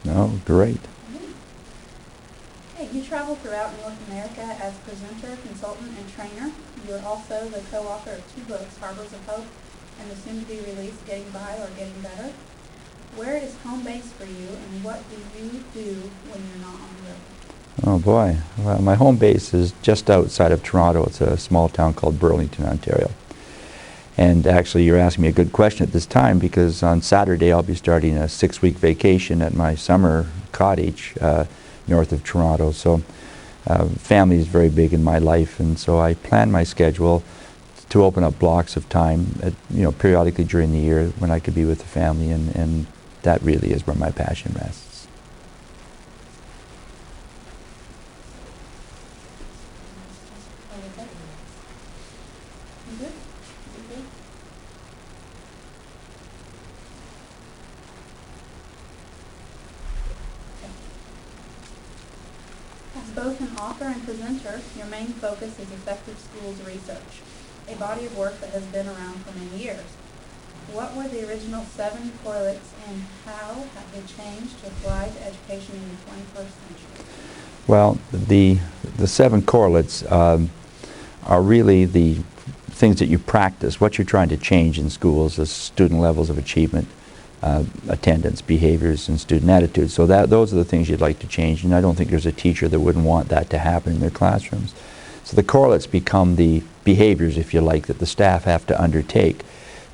No, great. Hey, you travel throughout North America as presenter, consultant, and trainer. You are also the co-author of 2 books, Harbors of Hope and the soon-to-be-released Getting By or Getting Better. Where is home base for you, and what do you do when you're not on the road? Oh boy. Well, my home base is just outside of Toronto. It's a small town called Burlington, Ontario. And actually, you're asking me a good question at this time, because on Saturday I'll be starting a 6-week vacation at my summer cottage north of Toronto. So family is very big in my life, and so I plan my schedule to open up blocks of time periodically during the year when I could be with the family, and that really is where my passion rests. As both an author and presenter, your main focus is effective schools research, a body of work that has been around for many years. What were the original 7 correlates, and how have they changed to apply to education in the 21st century? Well, the 7 correlates are really the things that you practice, what you're trying to change in schools, the student levels of achievement, attendance, behaviors, and student attitudes. So those are the things you'd like to change, and I don't think there's a teacher that wouldn't want that to happen in their classrooms. So the correlates become the behaviors, if you like, that the staff have to undertake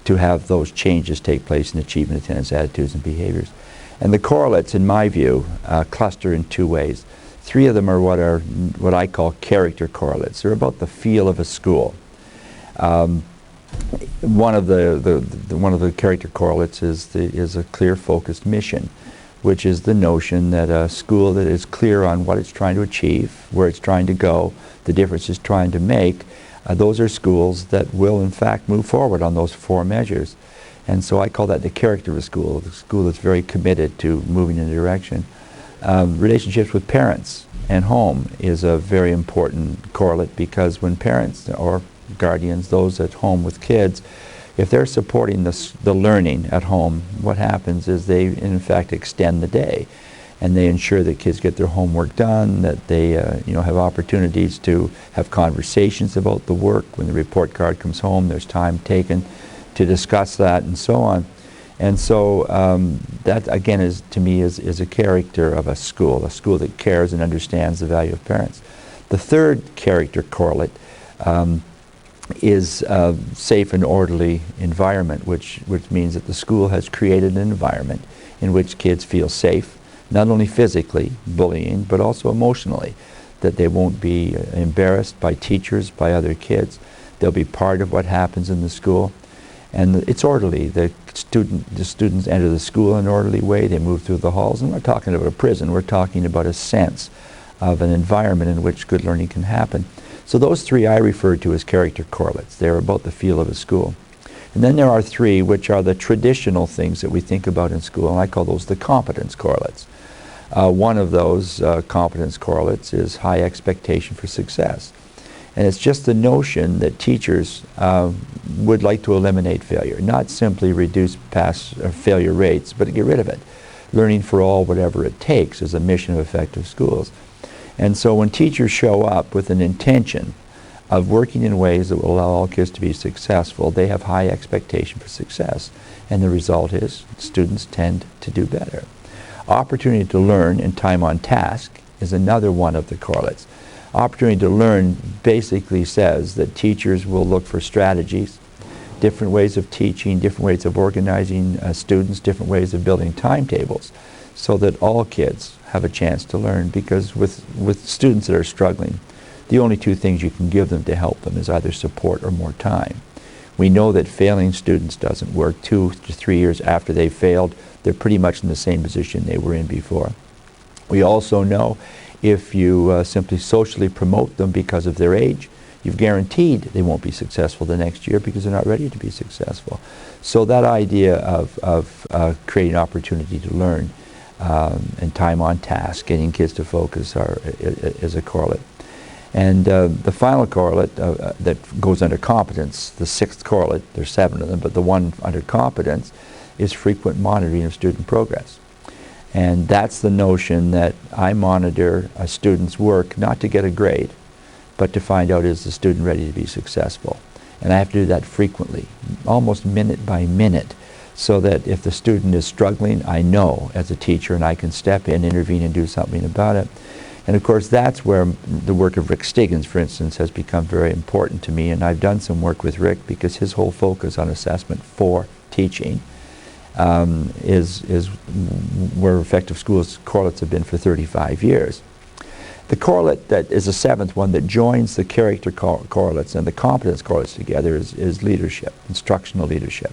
to have those changes take place in achievement, attendance, attitudes, and behaviors. And the correlates, in my view, cluster in 2 ways. 3 of them are what I call character correlates. They're about the feel of a school. One of the character correlates is a clear, focused mission, which is the notion that a school that is clear on what it's trying to achieve, where it's trying to go, the difference it's trying to make. Those are schools that will, in fact, move forward on those 4 measures. And so I call that the character of a school that's very committed to moving in a direction. Relationships with parents and home is a very important correlate, because when parents or guardians, those at home with kids, if they're supporting the learning at home, what happens is they, in fact, extend the day. And they ensure that kids get their homework done, that they have opportunities to have conversations about the work. When the report card comes home, there's time taken to discuss that, and so on. And so that, again, to me is a character of a school that cares and understands the value of parents. The third character correlate is a safe and orderly environment, which means that the school has created an environment in which kids feel safe, not only physically, bullying, but also emotionally, that they won't be embarrassed by teachers, by other kids. They'll be part of what happens in the school. And it's orderly. The students enter the school in an orderly way. They move through the halls. And we're talking about a prison. We're talking about a sense of an environment in which good learning can happen. So those 3 I refer to as character correlates. They're about the feel of a school. And then there are 3 which are the traditional things that we think about in school, and I call those the competence correlates. One of those competence correlates is high expectation for success. And it's just the notion that teachers would like to eliminate failure, not simply reduce pass or failure rates, but to get rid of it. Learning for all, whatever it takes, is a mission of effective schools. And so when teachers show up with an intention of working in ways that will allow all kids to be successful, they have high expectation for success. And the result is students tend to do better. Opportunity to learn and time on task is another one of the correlates. Opportunity to learn basically says that teachers will look for strategies, different ways of teaching, different ways of organizing students, different ways of building timetables, so that all kids have a chance to learn. Because with students that are struggling, the only 2 things you can give them to help them is either support or more time. We know that failing students doesn't work. 2 to 3 years after they've failed, they're pretty much in the same position they were in before. We also know if you simply socially promote them because of their age, you've guaranteed they won't be successful the next year because they're not ready to be successful. So that idea of creating opportunity to learn and time on task, getting kids to focus is a correlate. And the final correlate that goes under competence, the 6th correlate, there's 7 of them, but the one under competence is frequent monitoring of student progress. And that's the notion that I monitor a student's work not to get a grade, but to find out, is the student ready to be successful? And I have to do that frequently, almost minute by minute, so that if the student is struggling, I know as a teacher, and I can step in, intervene, and do something about it. And of course, that's where the work of Rick Stiggins, for instance, has become very important to me. And I've done some work with Rick because his whole focus on assessment for teaching is where effective schools correlates have been for 35 years. The correlate that is the seventh one that joins the character correlates and the competence correlates together is leadership, instructional leadership.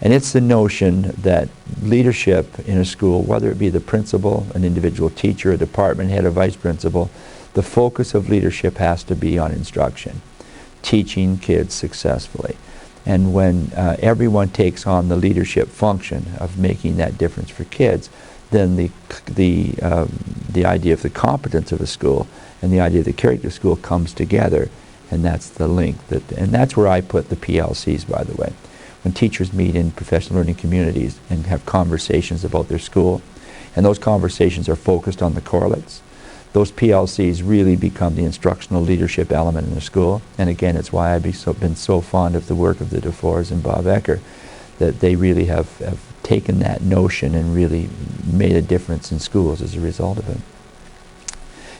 And it's the notion that leadership in a school, whether it be the principal, an individual teacher, a department head, a vice principal, the focus of leadership has to be on instruction, teaching kids successfully. And when everyone takes on the leadership function of making that difference for kids, then the idea of the competence of a school and the idea of the character of school comes together, and that's the link. And that's where I put the PLCs, by the way. When teachers meet in professional learning communities and have conversations about their school, and those conversations are focused on the correlates, those PLCs really become the instructional leadership element in the school. And again, it's why I've been so fond of the work of the DeFores and Bob Ecker, that they really have taken that notion and really made a difference in schools as a result of it.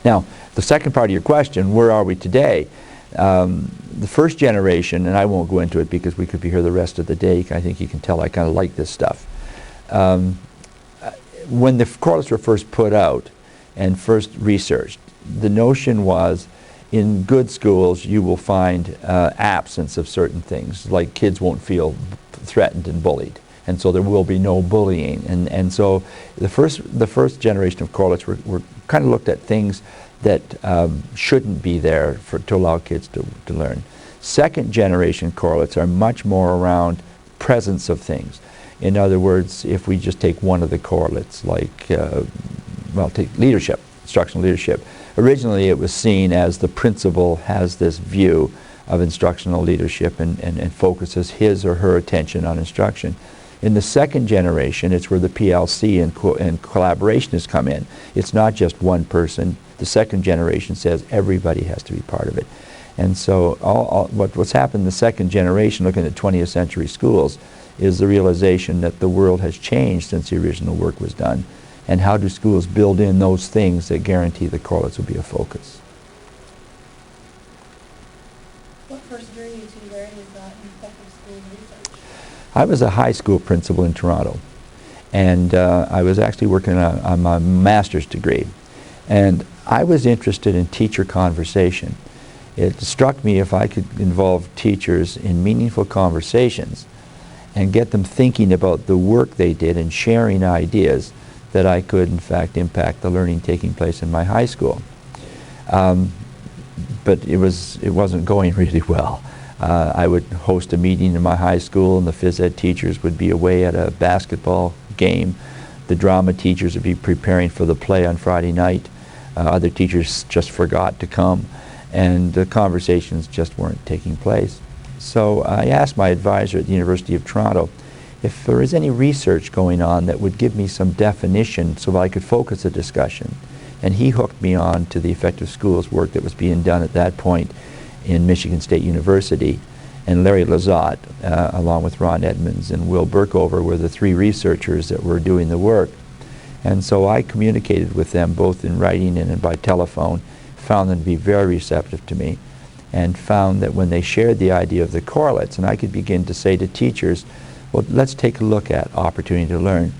Now, the second part of your question, where are we today? The first generation, and I won't go into it because we could be here the rest of the day, I think you can tell I kind of like this stuff. When the correlates were first put out and first researched, the notion was in good schools you will find absence of certain things, like kids won't feel threatened and bullied, and so there will be no bullying. And so the first generation of correlates were kind of looked at things that shouldn't be there to allow kids to learn. Second generation correlates are much more around presence of things. In other words, if we just take one of the correlates, like, well, take leadership, instructional leadership. Originally it was seen as the principal has this view of instructional leadership and focuses his or her attention on instruction. In the second generation, it's where the PLC and collaboration has come in. It's not just one person. The second generation says everybody has to be part of it. And so what's happened in the second generation, looking at 20th century schools, is the realization that the world has changed since the original work was done. And how do schools build in those things that guarantee the correlates will be a focus? What first drew you to the areas in effective school research? I was a high school principal in Toronto, and I was actually working on my master's degree. And I was interested in teacher conversation. It struck me if I could involve teachers in meaningful conversations and get them thinking about the work they did and sharing ideas, that I could in fact impact the learning taking place in my high school. But it wasn't going really well. I would host a meeting in my high school and the phys ed teachers would be away at a basketball game. The drama teachers would be preparing for the play on Friday night. Other teachers just forgot to come, and the conversations just weren't taking place. So I asked my advisor at the University of Toronto if there is any research going on that would give me some definition so that I could focus the discussion. And he hooked me on to the effective schools work that was being done at that point in Michigan State University. And Larry Lizotte, along with Ron Edmonds and Will Burkover, were the three researchers that were doing the work. And so I communicated with them both in writing and by telephone, found them to be very receptive to me, and found that when they shared the idea of the correlates, and I could begin to say to teachers, well, let's take a look at opportunity to learn.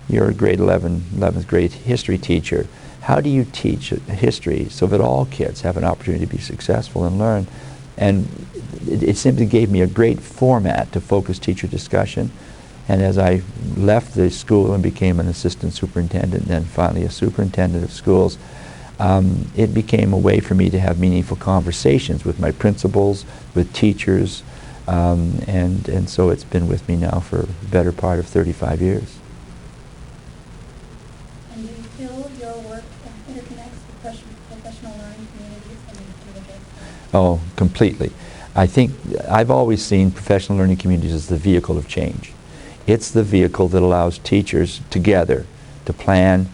You're a grade 11th grade history teacher. How do you teach history so that all kids have an opportunity to be successful and learn? And it simply gave me a great format to focus teacher discussion. And as I left the school and became an assistant superintendent and then finally a superintendent of schools, it became a way for me to have meaningful conversations with my principals, with teachers, and so it's been with me now for the better part of 35 years. And do you feel your work interconnects professional learning communities and individuals? Oh, completely. I think I've always seen professional learning communities as the vehicle of change. It's the vehicle that allows teachers together to plan,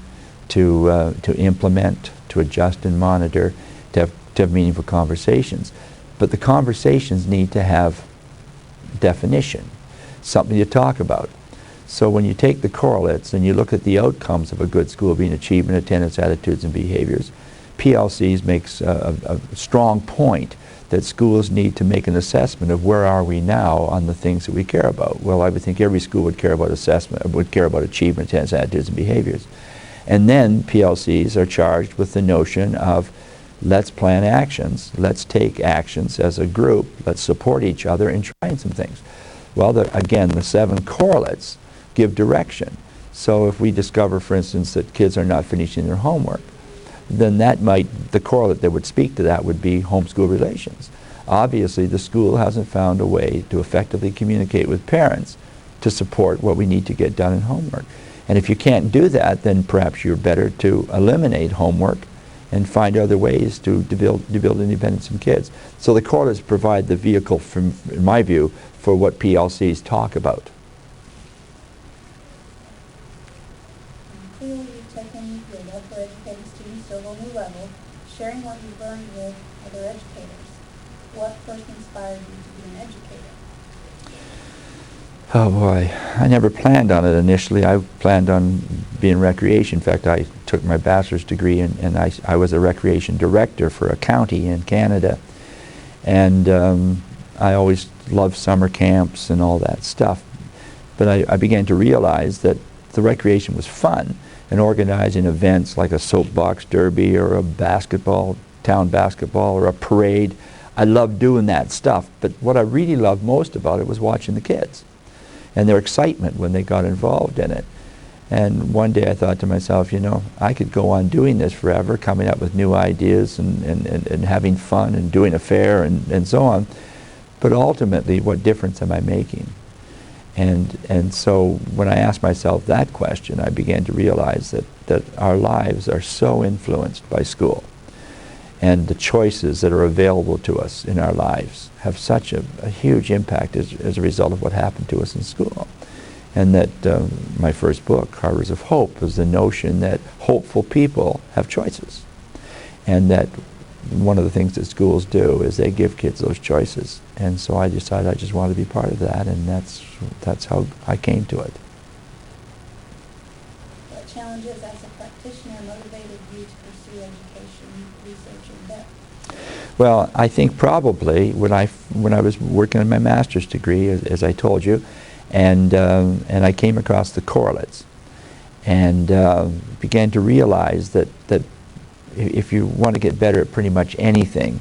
to implement, to adjust and monitor, to have meaningful conversations. But the conversations need to have definition, something to talk about. So when you take the correlates and you look at the outcomes of a good school being achievement, attendance, attitudes, and behaviors, PLCs makes a strong point that schools need to make an assessment of where are we now on the things that we care about. Well, I would think every school would care about assessment, would care about achievement, attendance, attitudes, and behaviors. And then PLCs are charged with the notion of let's plan actions, let's take actions as a group, let's support each other in trying some things. Well, again, the 7 correlates give direction. So if we discover, for instance, that kids are not finishing their homework, then the correlate that would speak to that would be homeschool relations. Obviously, the school hasn't found a way to effectively communicate with parents to support what we need to get done in homework. And if you can't do that, then perhaps you're better to eliminate homework and find other ways to build independence in kids. So the correlates provide the vehicle, in my view, for what PLCs talk about. Clearly, you've taken your love for educating students to a whole new level, sharing what you've learned with other educators. What first inspired you to be an educator? Oh boy, I never planned on it initially. I planned on being recreation. In fact, I took my bachelor's degree and I was a recreation director for a county in Canada. And I always loved summer camps and all that stuff. But I began to realize that the recreation was fun, and organizing events like a soapbox derby or a town basketball or a parade. I loved doing that stuff, but what I really loved most about it was watching the kids and their excitement when they got involved in it. And one day I thought to myself, you know, I could go on doing this forever, coming up with new ideas and having fun and doing a fair and so on. But ultimately, what difference am I making? And so when I asked myself that question, I began to realize that our lives are so influenced by school. And the choices that are available to us in our lives have such a huge impact as a result of what happened to us in school. And that my first book, Harbors of Hope, was the notion that hopeful people have choices. And that one of the things that schools do is they give kids those choices. And so I decided I just wanted to be part of that, and that's how I came to it. What challenges as a practitioner motivated you to pursue education, research, and depth? Well, I think probably when I was working on my master's degree, as I told you, and I came across the correlates, and began to realize that if you want to get better at pretty much anything,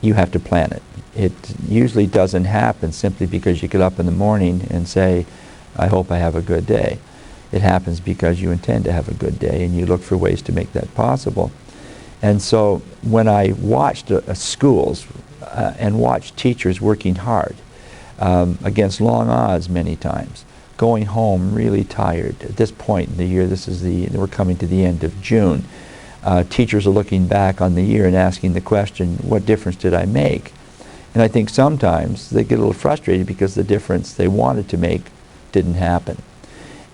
you have to plan it. It usually doesn't happen simply because you get up in the morning and say, I hope I have a good day. It happens because you intend to have a good day and you look for ways to make that possible. And so when I watched schools and watched teachers working hard against long odds many times, going home really tired. At this point in the year, we're coming to the end of June, teachers are looking back on the year and asking the question, what difference did I make? And I think sometimes they get a little frustrated because the difference they wanted to make didn't happen.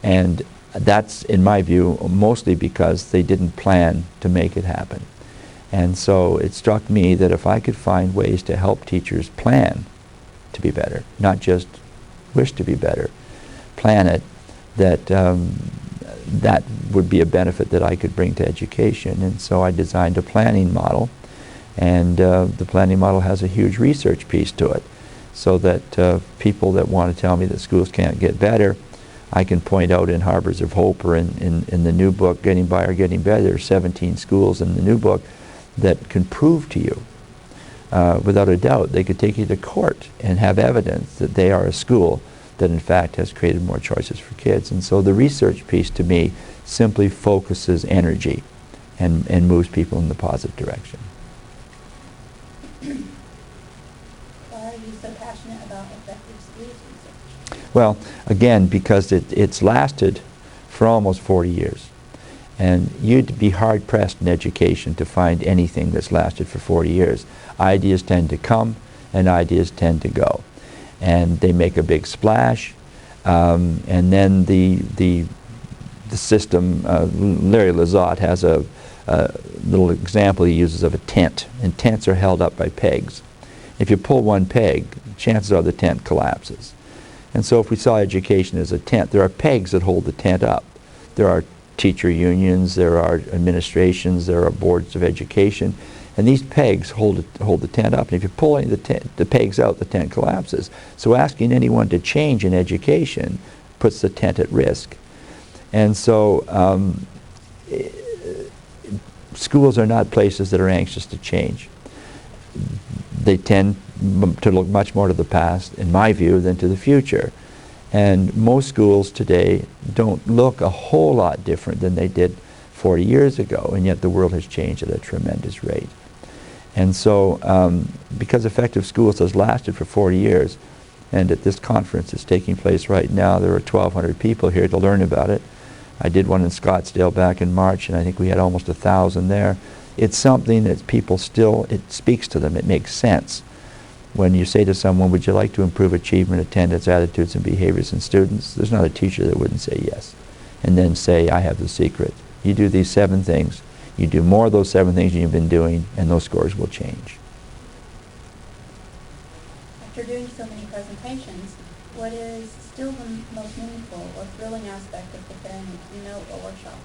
And that's, in my view, mostly because they didn't plan to make it happen. And so it struck me that if I could find ways to help teachers plan to be better, not just wish to be better, plan it, that would be a benefit that I could bring to education. And so I designed a planning model, and the planning model has a huge research piece to it, so that people that want to tell me that schools can't get better, I can point out in Harbors of Hope or in the new book, Getting By or Getting Better, there are 17 schools in the new book that can prove to you, without a doubt, they could take you to court and have evidence that they are a school that in fact has created more choices for kids. And so the research piece to me simply focuses energy and moves people in the positive direction. Why are you so passionate about effective schools research? Well, again, because it's lasted for almost 40 years. And you'd be hard-pressed in education to find anything that's lasted for 40 years. Ideas tend to come and ideas tend to go. And they make a big splash, and then the the system, Larry Lizotte has a little example he uses of a tent, and tents are held up by pegs. If you pull one peg, chances are the tent collapses. And so if we saw education as a tent, there are pegs that hold the tent up. There are teacher unions, there are administrations, there are boards of education, and these pegs hold the tent up. And if you pull any of the pegs out, the tent collapses. So asking anyone to change in education puts the tent at risk. And so schools are not places that are anxious to change. They tend to look much more to the past, in my view, than to the future. And most schools today don't look a whole lot different than they did 40 years ago, and yet the world has changed at a tremendous rate. And so because Effective Schools has lasted for 40 years, and at this conference that's taking place right now, there are 1,200 people here to learn about it. I did one in Scottsdale back in March, and I think we had almost 1,000 there. It's something that people still, it speaks to them, it makes sense. When you say to someone, would you like to improve achievement, attendance, attitudes, and behaviors in students? There's not a teacher that wouldn't say yes. And then say, I have the secret. You do these 7 things. You do more of those 7 things you've been doing, and those scores will change. After doing so many presentations, what is still the most meaningful or thrilling aspect of preparing a keynote or workshop?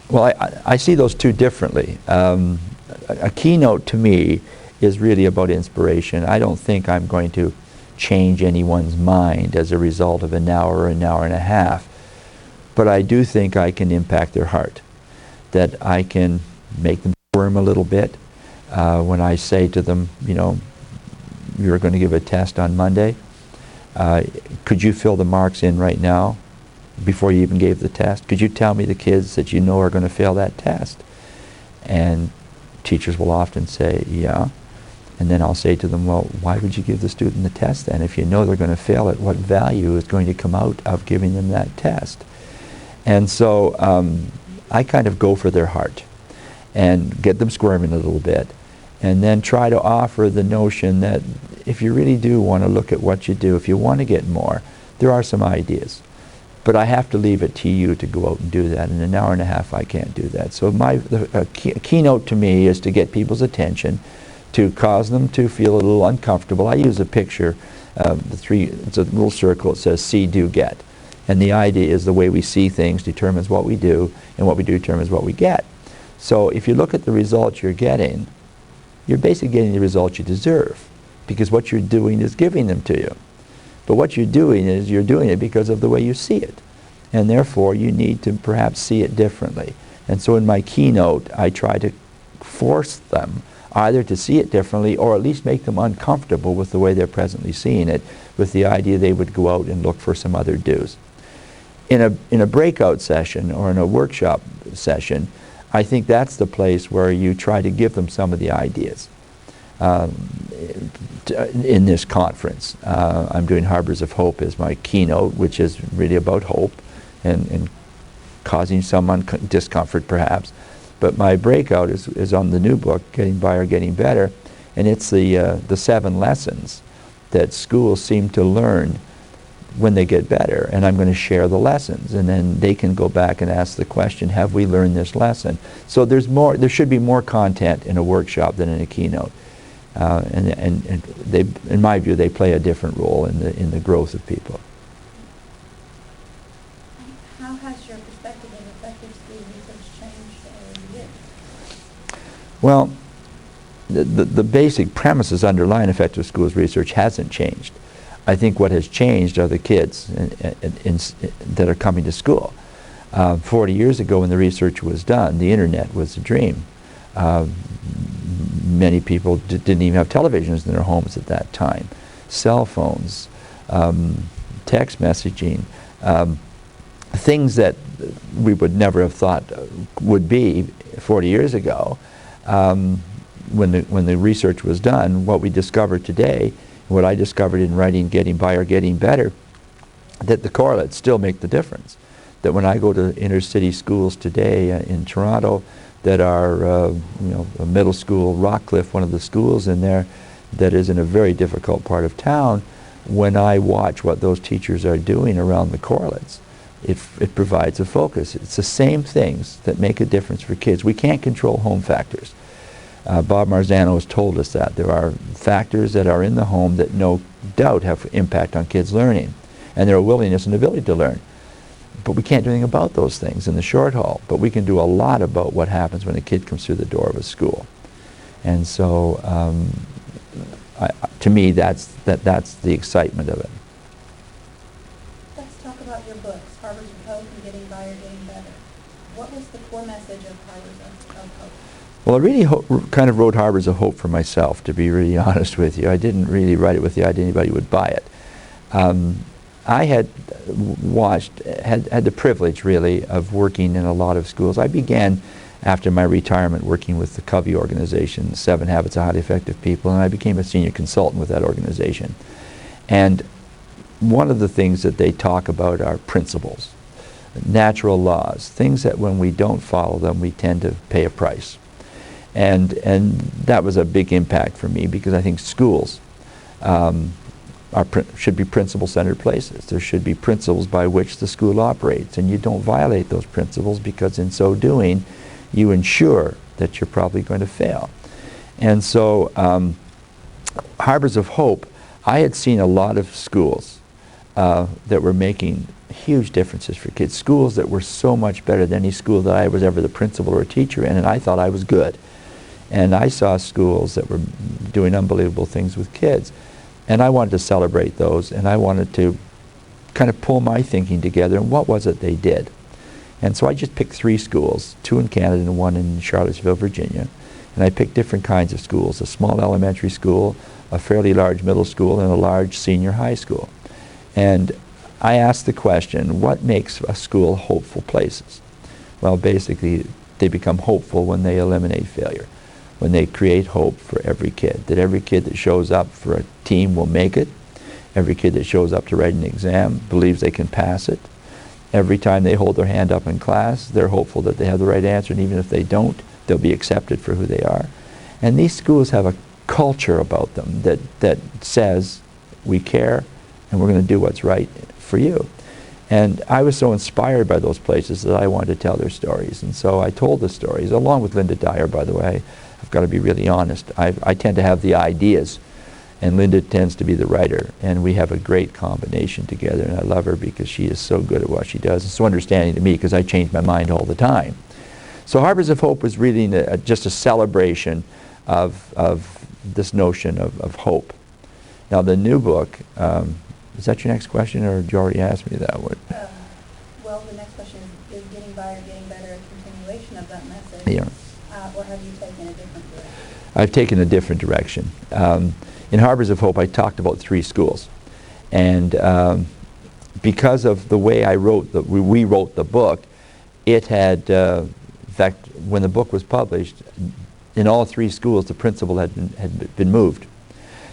Well, I see those two differently. A keynote to me is really about inspiration. I don't think I'm going to change anyone's mind as a result of an hour or an hour and a half, but I do think I can impact their heart, that I can make them squirm a little bit when I say to them, you know, you're going to give a test on Monday. Could you fill the marks in right now before you even gave the test? Could you tell me the kids that you know are going to fail that test? And teachers will often say, yeah. And then I'll say to them, well, why would you give the student the test then? If you know they're going to fail it, what value is going to come out of giving them that test? And so I kind of go for their heart and get them squirming a little bit, and then try to offer the notion that if you really do want to look at what you do, if you want to get more, there are some ideas. But I have to leave it to you to go out and do that. In an hour and a half, I can't do that. So a keynote to me is to get people's attention, to cause them to feel a little uncomfortable. I use a picture, it's a little circle, it says see, do, get. And the idea is the way we see things determines what we do, and what we do determines what we get. So if you look at the results you're getting, you're basically getting the results you deserve, because what you're doing is giving them to you. But what you're doing is you're doing it because of the way you see it. And therefore you need to perhaps see it differently. And so in my keynote, I try to force them either to see it differently or at least make them uncomfortable with the way they're presently seeing it, with the idea they would go out and look for some other do's. In a breakout session or in a workshop session, I think that's the place where you try to give them some of the ideas. In this conference, I'm doing Harbors of Hope as my keynote, which is really about hope and causing some discomfort perhaps. But my breakout is on the new book, Getting By or Getting Better, and it's the 7 lessons that schools seem to learn when they get better, and I'm going to share the lessons, and then they can go back and ask the question, have we learned this lesson? So there should be more content in a workshop than in a keynote. And they, in my view, they play a different role in the growth of people. How has your perspective of effective school research changed over the years? Well, the basic premises underlying effective schools research hasn't changed. I think what has changed are the kids that are coming to school. 40 years ago when the research was done, the internet was a dream. Many people didn't even have televisions in their homes at that time. Cell phones, text messaging, things that we would never have thought would be 40 years ago. When the research was done, what we discovered today, what I discovered in writing Getting By or Getting Better, that the correlates still make the difference. That when I go to inner city schools today in Toronto that are, a middle school, Rockcliffe, one of the schools in there that is in a very difficult part of town, when I watch what those teachers are doing around the correlates, it provides a focus. It's the same things that make a difference for kids. We can't control home factors. Bob Marzano has told us that. There are factors that are in the home that no doubt have impact on kids' learning, and their willingness and ability to learn. But we can't do anything about those things in the short haul. But we can do a lot about what happens when a kid comes through the door of a school. And so, to me, that's the excitement of it. Let's talk about your books, Harbors of Hope and Getting By or Getting Better. What was the core message of Harbors of Hope? Well, I really kind of wrote Harbors of Hope for myself, to be really honest with you. I didn't really write it with the idea anybody would buy it. I had had the privilege, really, of working in a lot of schools. I began, after my retirement, working with the Covey organization, 7 Habits of Highly Effective People, and I became a senior consultant with that organization. And one of the things that they talk about are principles, natural laws, things that when we don't follow them, we tend to pay a price. And that was a big impact for me, because I think schools should be principle-centered places. There should be principles by which the school operates, and you don't violate those principles, because in so doing, you ensure that you're probably going to fail. And so, Harbors of Hope, I had seen a lot of schools that were making huge differences for kids, schools that were so much better than any school that I was ever the principal or a teacher in, and I thought I was good. And I saw schools that were doing unbelievable things with kids. And I wanted to celebrate those, and I wanted to kind of pull my thinking together, and what was it they did. And so I just picked 3 schools, 2 in Canada and 1 in Charlottesville, Virginia. And I picked different kinds of schools, a small elementary school, a fairly large middle school, and a large senior high school. And I asked the question, what makes a school hopeful places? Well, basically, they become hopeful when they eliminate failure, when they create hope for every kid, that every kid that shows up for a team will make it, every kid that shows up to write an exam believes they can pass it, every time they hold their hand up in class, they're hopeful that they have the right answer, and even if they don't, they'll be accepted for who they are. And these schools have a culture about them that says, we care, and we're going to do what's right for you. And I was so inspired by those places that I wanted to tell their stories. And so I told the stories, along with Linda Dyer, by the way. I've got to be really honest. I tend to have the ideas, and Linda tends to be the writer. And we have a great combination together, and I love her because she is so good at what she does. It's so understanding to me, because I change my mind all the time. So Harbors of Hope was really just a celebration of this notion of hope. Now the new book, is that your next question, or did you already ask me that one? Well, the next question is Getting By or Getting Better a continuation of that message? Yeah. Or have you taken a different direction? I've taken a different direction. In Harbors of Hope, I talked about 3 schools. And because of the way we wrote the book, it had, in fact, when the book was published, in all 3 schools, the principal had been moved.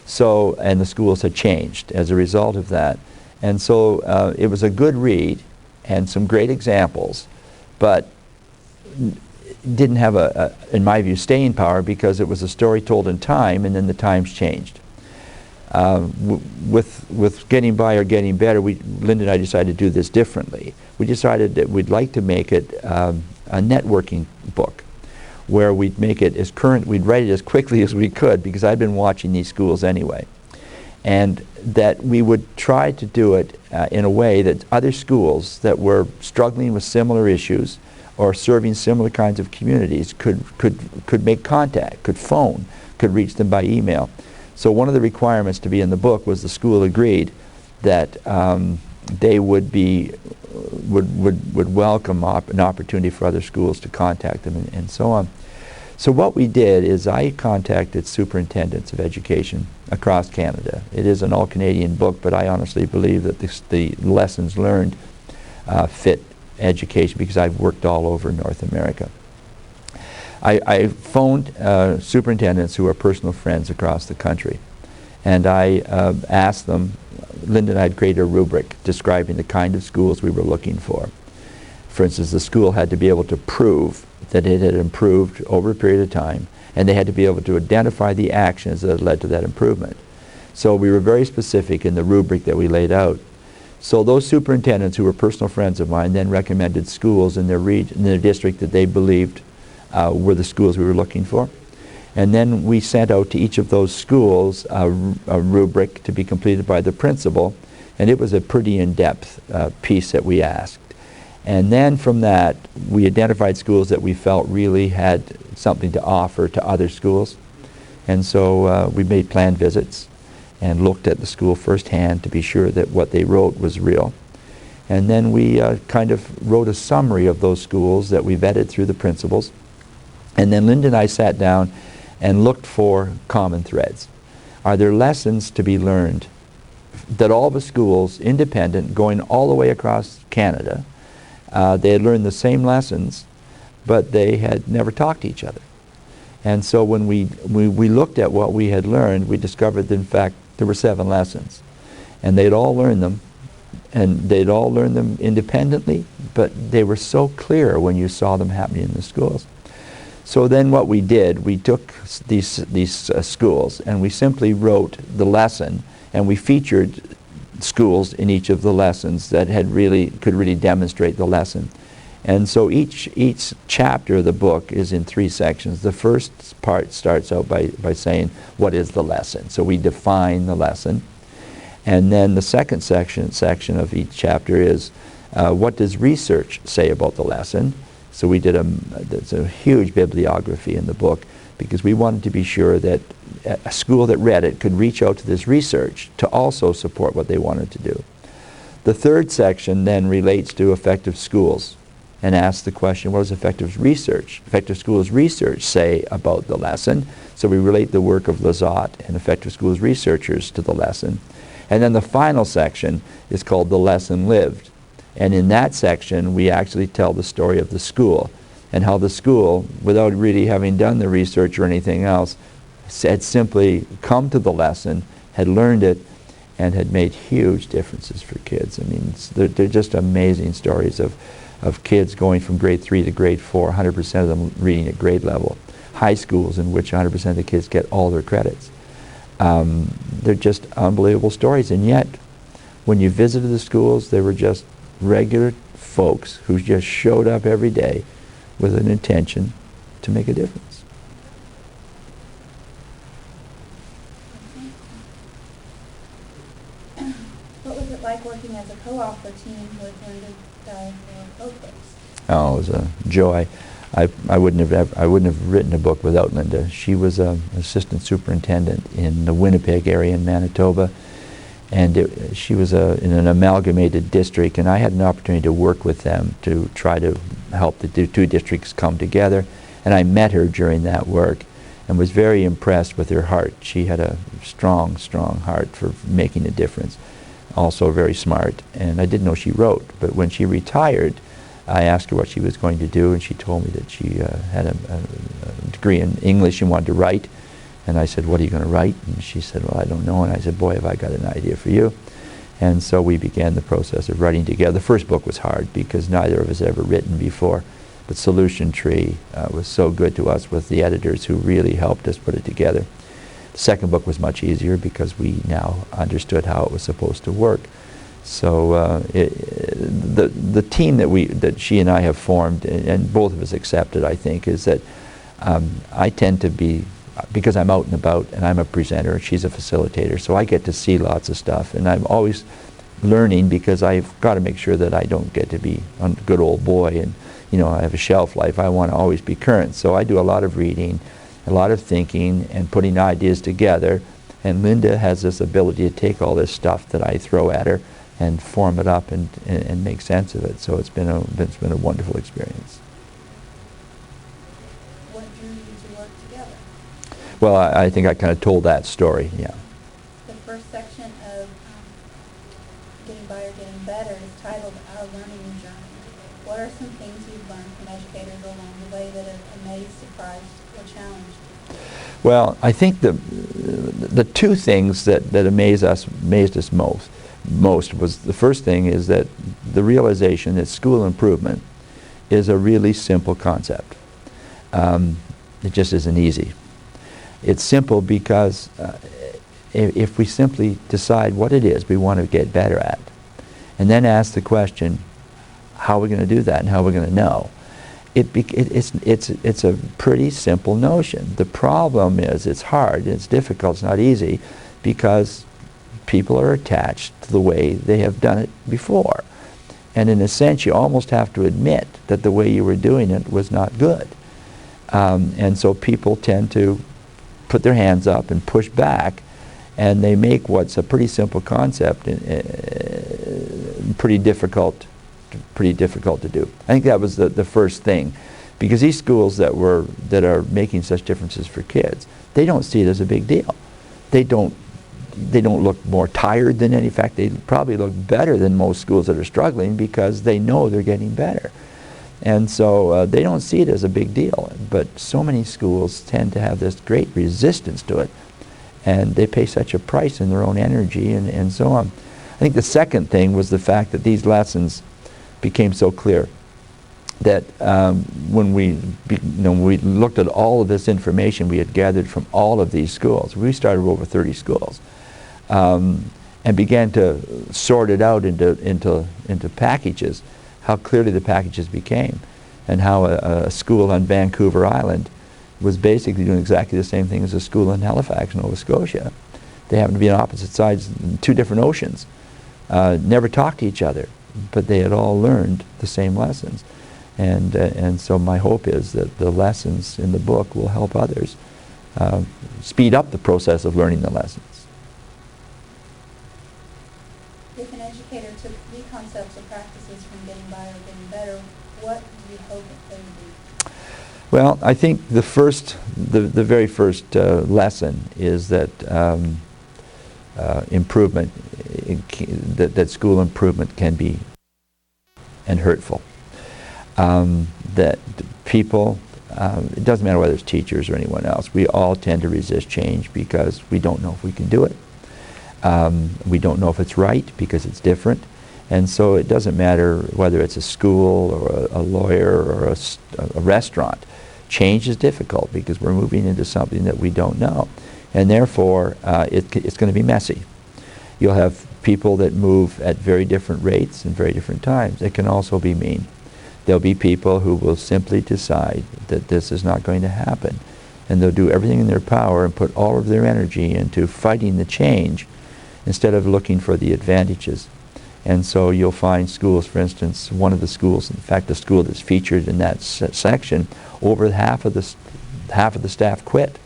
So, and the schools had changed as a result of that. And so it was a good read and some great examples, but didn't have in my view, staying power, because it was a story told in time, and then the times changed. With Getting By or Getting Better, Linda and I decided to do this differently. We decided that we'd like to make it a networking book, where we'd make it as current, we'd write it as quickly as we could, because I'd been watching these schools anyway. And that we would try to do it in a way that other schools that were struggling with similar issues or serving similar kinds of communities could make contact, could phone, could reach them by email. So one of the requirements to be in the book was the school agreed that they would welcome an opportunity for other schools to contact them, and so on. So what we did is I contacted superintendents of education across Canada. It is an all-Canadian book, but I honestly believe that the lessons learned fit education, because I've worked all over North America. I phoned superintendents who are personal friends across the country, and I asked them, Linda and I had created a rubric describing the kind of schools we were looking for. For instance, the school had to be able to prove that it had improved over a period of time, and they had to be able to identify the actions that had led to that improvement. So we were very specific in the rubric that we laid out So those superintendents, who were personal friends of mine, then recommended schools in their region, in their district, that they believed were the schools we were looking for. And then we sent out to each of those schools a rubric to be completed by the principal, and it was a pretty in-depth piece that we asked. And then from that, we identified schools that we felt really had something to offer to other schools. And so we made planned visits and looked at the school firsthand to be sure that what they wrote was real. And then we kind of wrote a summary of those schools that we vetted through the principals. And then Linda and I sat down and looked for common threads. Are there lessons to be learned that all the schools, independent, going all the way across Canada, they had learned the same lessons, but they had never talked to each other. And so when we looked at what we had learned, we discovered that in fact there were 7 lessons. And they'd all learned them, and they'd all learned them independently, but they were so clear when you saw them happening in the schools. So then what we did, we took these schools and we simply wrote the lesson, and we featured schools in each of the lessons that could really demonstrate the lesson. And so each chapter of the book is in 3 sections. The first part starts out by saying, what is the lesson? So we define the lesson. And then the second section of each chapter is, what does research say about the lesson? So we did there's a huge bibliography in the book, because we wanted to be sure that a school that read it could reach out to this research to also support what they wanted to do. The third section then relates to effective schools and asks the question, what does effective schools research say about the lesson? So we relate the work of Lizotte and effective schools researchers to the lesson. And then the final section is called the lesson lived. And in that section, we actually tell the story of the school and how the school, without really having done the research or anything else, had simply come to the lesson, had learned it, and had made huge differences for kids. I mean, they're just amazing stories of kids going from grade 3 to grade 4, 100% of them reading at grade level. High schools in which 100% of the kids get all their credits. They're just unbelievable stories, and yet, when you visited the schools, they were just regular folks who just showed up every day with an intention to make a difference. What was it like working as a co-author team with Linda Oakley? Oh, it was a joy. I wouldn't have written a book without Linda. She was an assistant superintendent in the Winnipeg area in Manitoba, and she was in an amalgamated district, and I had an opportunity to work with them to try to help the 2 districts come together. And I met her during that work and was very impressed with her heart. She had a strong, strong heart for making a difference. Also very smart, and I didn't know she wrote, but when she retired, I asked her what she was going to do, and she told me that she had a degree in English and wanted to write. And I said, what are you going to write? And she said, well, I don't know. And I said, boy, have I got an idea for you. And so we began the process of writing together. The first book was hard because neither of us had ever written before, but Solution Tree was so good to us with the editors who really helped us put it together. The second book was much easier because we now understood how it was supposed to work. So the team that she and I have formed, and both of us accepted, I think, is that I tend to be, because I'm out and about and I'm a presenter, she's a facilitator, so I get to see lots of stuff, and I'm always learning because I've got to make sure that I don't get to be a good old boy and, you know, I have a shelf life. I want to always be current. So I do a lot of reading, a lot of thinking, and putting ideas together, and Linda has this ability to take all this stuff that I throw at her and form it up and make sense of it. So it's been a wonderful experience. What drew you to work together? Well, I think I kind of told that story, yeah. The first section of Getting By or Getting Better is titled Our Learning Journey. What are some things you've learned from educators along the way that have amazed, surprised, or challenged you? Well, I think the 2 things that amazed us most was, the first thing is that the realization that school improvement is a really simple concept. It just isn't easy. It's simple because if we simply decide what it is we want to get better at, and then ask the question, how are we going to do that and how are we going to know? It's a pretty simple notion. The problem is it's hard, it's difficult, it's not easy, because people are attached to the way they have done it before. And in a sense, you almost have to admit that the way you were doing it was not good. And so people tend to put their hands up and push back, and they make what's a pretty simple concept pretty difficult to do. I think that was the first thing, because these schools that are making such differences for kids, they don't see it as a big deal. They don't look more tired than any. In fact, they probably look better than most schools that are struggling, because they know they're getting better. And so they don't see it as a big deal. But so many schools tend to have this great resistance to it, and they pay such a price in their own energy and so on. I think the second thing was the fact that these lessons became so clear that when we looked at all of this information we had gathered from all of these schools, we started with over 30 schools, and began to sort it out into packages, how clearly the packages became, and how a school on Vancouver Island was basically doing exactly the same thing as a school in Halifax, Nova Scotia. They happened to be on opposite sides, two different oceans, never talked to each other, but they had all learned the same lessons. And so my hope is that the lessons in the book will help others speed up the process of learning the lessons. If an educator took three concepts or practices from getting by or getting better, what do you hope they would be? Well, I think the very first lesson is that improvement, that school improvement can be and hurtful. That people, it doesn't matter whether it's teachers or anyone else, we all tend to resist change because we don't know if we can do it. We don't know if it's right because it's different. And so it doesn't matter whether it's a school or a lawyer or a restaurant. Change is difficult because we're moving into something that we don't know. And therefore, it's going to be messy. You'll have people that move at very different rates and very different times. It can also be mean. There'll be people who will simply decide that this is not going to happen, and they'll do everything in their power and put all of their energy into fighting the change instead of looking for the advantages. And so you'll find schools, for instance, one of the schools, in fact the school that's featured in that section, over half of the staff quit,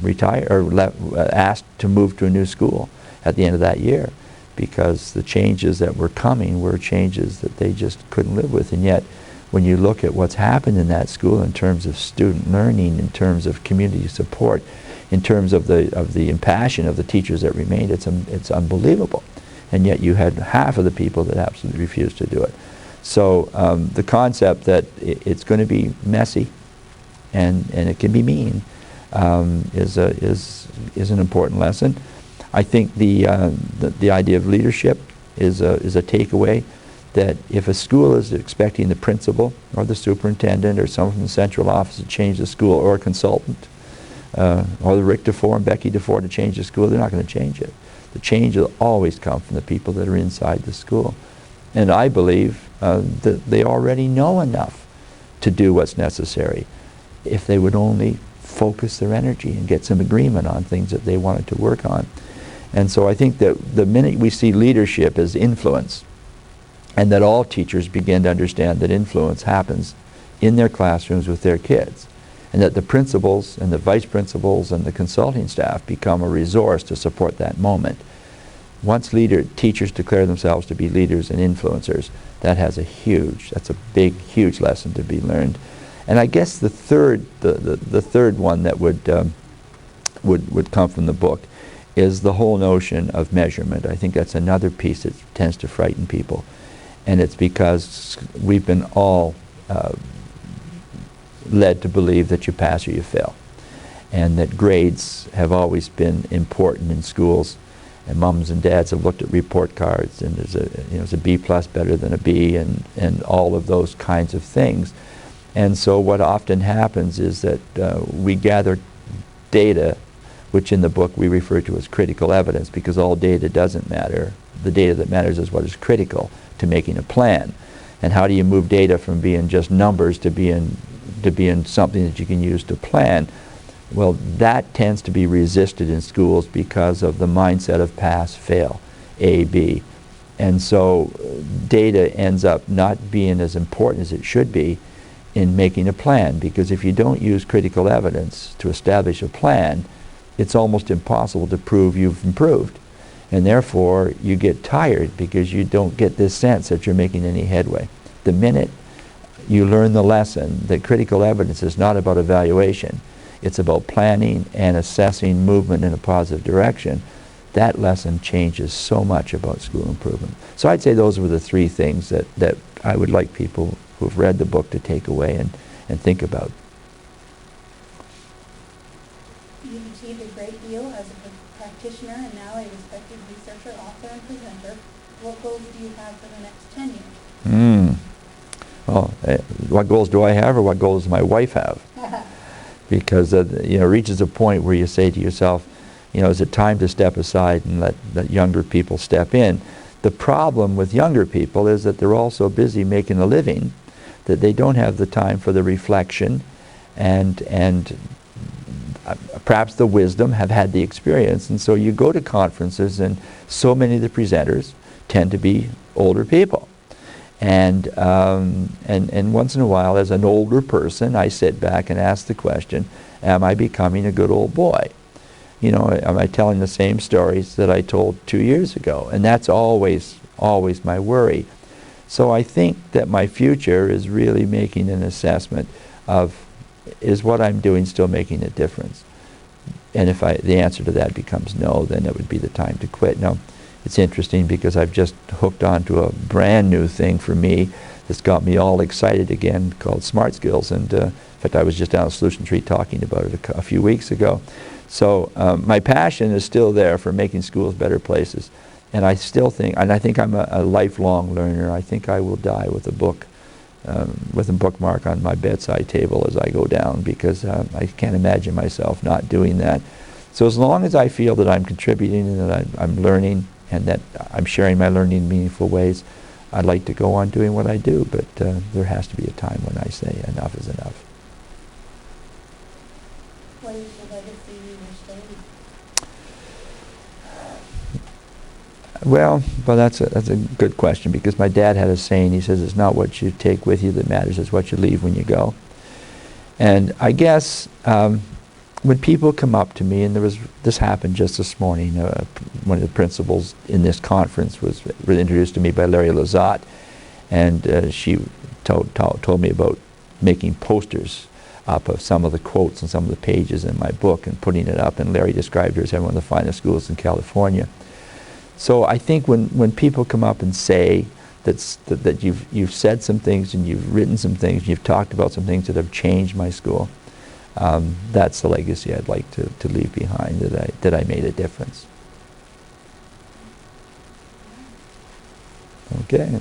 retired, or asked to move to a new school at the end of that year, because the changes that were coming were changes that they just couldn't live with. And yet, when you look at what's happened in that school in terms of student learning, in terms of community support, in terms of the passion of the teachers that remained, it's unbelievable. And yet you had half of the people that absolutely refused to do it. So the concept that it's going to be messy and it can be mean is an important lesson. I think the idea of leadership is a takeaway, that if a school is expecting the principal or the superintendent or someone from the central office to change the school, or a consultant, or the Rick DeFore and Becky DeFore to change the school, they're not going to change it. The change will always come from the people that are inside the school. And I believe that they already know enough to do what's necessary if they would only focus their energy and get some agreement on things that they wanted to work on. And so I think that the minute we see leadership as influence, and that all teachers begin to understand that influence happens in their classrooms with their kids, and that the principals and the vice principals and the consulting staff become a resource to support that moment. Once teachers declare themselves to be leaders and influencers, that's a big, huge lesson to be learned. And I guess the third one that would come from the book is the whole notion of measurement. I think that's another piece that tends to frighten people. And it's because we've been all led to believe that you pass or you fail, and that grades have always been important in schools, and moms and dads have looked at report cards, and there's a B plus better than a B, and all of those kinds of things. And so what often happens is that we gather data, which in the book we refer to as critical evidence, because all data doesn't matter, the data that matters is what is critical to making a plan. And how do you move data from being just numbers to being something that you can use to plan? Well, that tends to be resisted in schools because of the mindset of pass, fail, A, B. And so data ends up not being as important as it should be in making a plan, because if you don't use critical evidence to establish a plan, it's almost impossible to prove you've improved. And therefore, you get tired because you don't get this sense that you're making any headway. The minute you learn the lesson that critical evidence is not about evaluation, it's about planning and assessing movement in a positive direction, that lesson changes so much about school improvement. So I'd say those were the three things that I would like people who've read the book to take away and think about. You've achieved a great deal as a practitioner and now a respected researcher, author, and presenter. What goals do you have for the next 10 years? Well, what goals do I have, or what goals does my wife have? Because it reaches a point where you say to yourself, is it time to step aside and let younger people step in? The problem with younger people is that they're all so busy making a living that they don't have the time for the reflection and perhaps the wisdom, have had the experience. And so you go to conferences, and so many of the presenters tend to be older people. And once in a while, as an older person, I sit back and ask the question, am I becoming a good old boy? Am I telling the same stories that I told 2 years ago? And that's always my worry. So I think that my future is really making an assessment of, is what I'm doing still making a difference? And if the answer to that becomes no, then it would be the time to quit. Now, it's interesting because I've just hooked onto a brand new thing for me that's got me all excited again, called Smart Skills. And in fact, I was just down at Solution Tree talking about it a few weeks ago. So my passion is still there for making schools better places. And I still think, and I think I'm a lifelong learner. I think I will die with a book, with a bookmark on my bedside table as I go down, because I can't imagine myself not doing that. So as long as I feel that I'm contributing and that I'm learning and that I'm sharing my learning in meaningful ways, I'd like to go on doing what I do. But there has to be a time when I say enough is enough. What is the legacy you wish to leave? Well, that's a good question, because my dad had a saying. He says, it's not what you take with you that matters, it's what you leave when you go. And I guess when people come up to me, and this happened just this morning, one of the principals in this conference was introduced to me by Larry Lazat, and she told me about making posters up of some of the quotes and some of the pages in my book and putting it up, and Larry described her as having one of the finest schools in California. So I think when people come up and say that you've said some things and you've written some things, and you've talked about some things that have changed my school, that's the legacy I'd like to leave behind, that I made a difference. Okay.